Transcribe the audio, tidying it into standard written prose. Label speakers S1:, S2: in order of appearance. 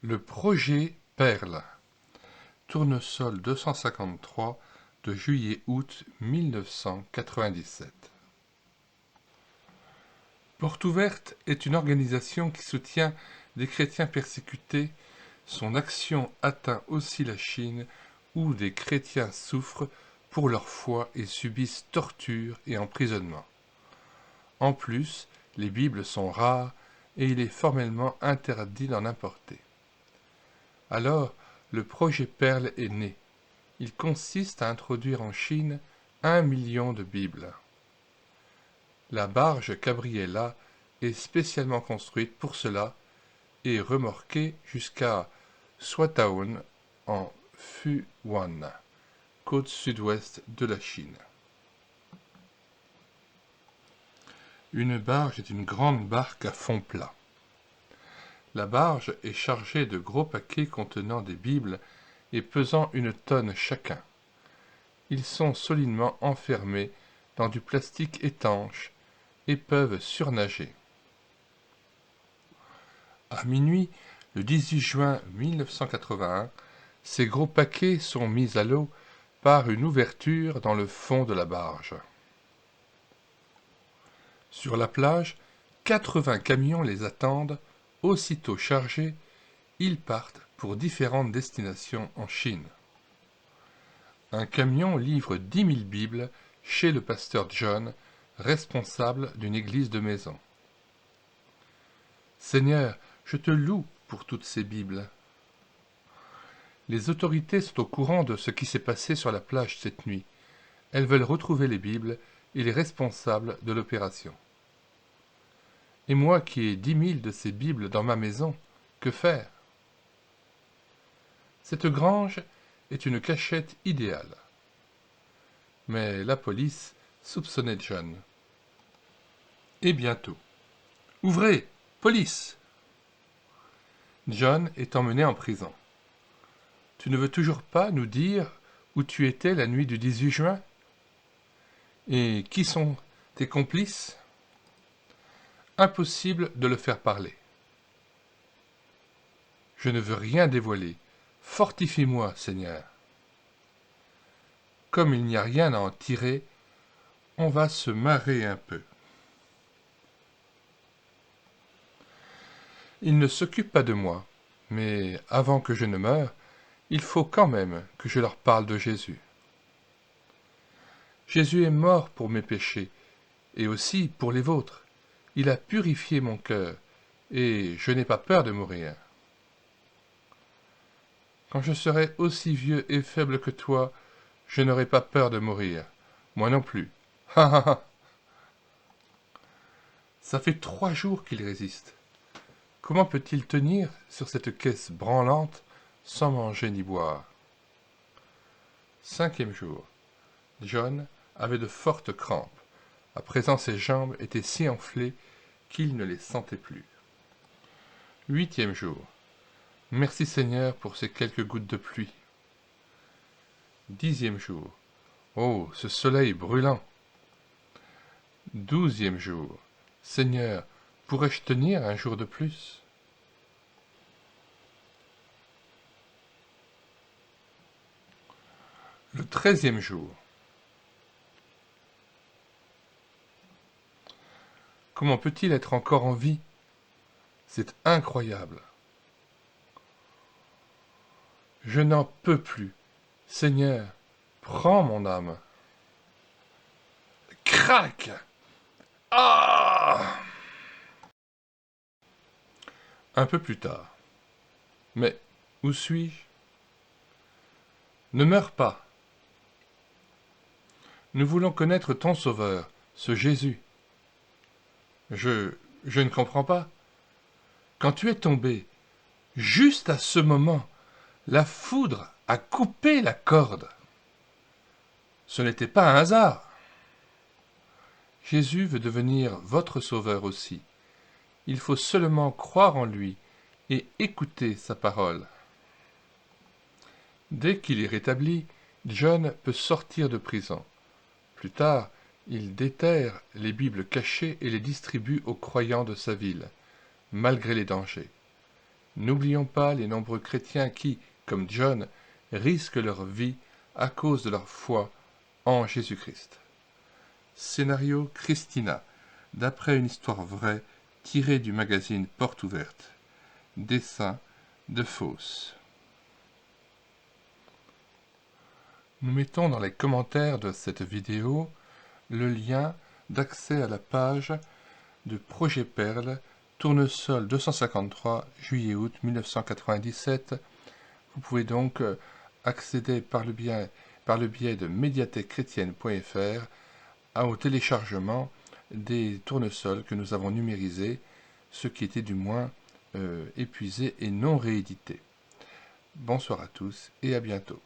S1: Le projet Perle, Tournesol 253 de juillet-août 1997. Porte Ouverte est une organisation qui soutient des chrétiens persécutés. Son action atteint aussi la Chine, où des chrétiens souffrent pour leur foi et subissent torture et emprisonnement. En plus, les Bibles sont rares et il est formellement interdit d'en importer. Alors, le projet Perle est né. Il consiste à introduire en Chine 1 million de Bibles. La barge Gabriela est spécialement construite pour cela et remorquée jusqu'à Swatown en Fujian, côte sud-ouest de la Chine. Une barge est une grande barque à fond plat. La barge est chargée de gros paquets contenant des Bibles et pesant 1 tonne chacun. Ils sont solidement enfermés dans du plastique étanche et peuvent surnager. À minuit, le 18 juin 1981, ces gros paquets sont mis à l'eau par une ouverture dans le fond de la barge. Sur la plage, 80 camions les attendent. Aussitôt chargés, ils partent pour différentes destinations en Chine. Un camion livre 10 000 Bibles chez le pasteur John, responsable d'une église de maison. Seigneur, je te loue pour toutes ces Bibles. Les autorités sont au courant de ce qui s'est passé sur la plage cette nuit. Elles veulent retrouver les Bibles et les responsables de l'opération. Et moi qui ai 10 000 de ces Bibles dans ma maison, que faire? Cette grange est une cachette idéale. Mais la police soupçonnait John. Et bientôt. Ouvrez! Police! John est emmené en prison. Tu ne veux toujours pas nous dire où tu étais la nuit du 18 juin? Et qui sont tes complices? Impossible de le faire parler. Je ne veux rien dévoiler. Fortifie-moi, Seigneur. Comme il n'y a rien à en tirer, on va se marrer un peu. Ils ne s'occupent pas de moi, mais avant que je ne meure, il faut quand même que je leur parle de Jésus. Jésus est mort pour mes péchés, et aussi pour les vôtres. Il a purifié mon cœur, et je n'ai pas peur de mourir. Quand je serai aussi vieux et faible que toi, je n'aurai pas peur de mourir. Moi non plus. Ha ha ha. Ça fait 3 jours qu'il résiste. Comment peut-il tenir sur cette caisse branlante sans manger ni boire? 5e jour. John avait de fortes crampes. À présent, ses jambes étaient si enflées qu'il ne les sentait plus. 8e jour. Merci Seigneur pour ces quelques gouttes de pluie. 10e jour. Oh, ce soleil brûlant! 12e jour. Seigneur, pourrais-je tenir un jour de plus? Le 13e jour. Comment peut-il être encore en vie? C'est incroyable. Je n'en peux plus. Seigneur, prends mon âme. Crac! Ah! Un peu plus tard. Mais où suis-je? Ne meurs pas. Nous voulons connaître ton Sauveur, ce Jésus. Je ne comprends pas. Quand tu es tombé, juste à ce moment, la foudre a coupé la corde. Ce n'était pas un hasard. Jésus veut devenir votre Sauveur aussi. Il faut seulement croire en lui et écouter sa parole. Dès qu'il est rétabli, John peut sortir de prison. Plus tard, il déterre les Bibles cachées et les distribue aux croyants de sa ville, malgré les dangers. N'oublions pas les nombreux chrétiens qui, comme John, risquent leur vie à cause de leur foi en Jésus-Christ. Scénario Christina, d'après une histoire vraie tirée du magazine Porte Ouverte. Dessin de Fausse. Nous mettons dans les commentaires de cette vidéo le lien d'accès à la page de Projet Perle, Tournesol 253, juillet-août 1997. Vous pouvez donc accéder par le biais de médiathèquechrétienne.fr au téléchargement des tournesols que nous avons numérisés, ce qui était du moins épuisé et non réédité. Bonsoir à tous et à bientôt.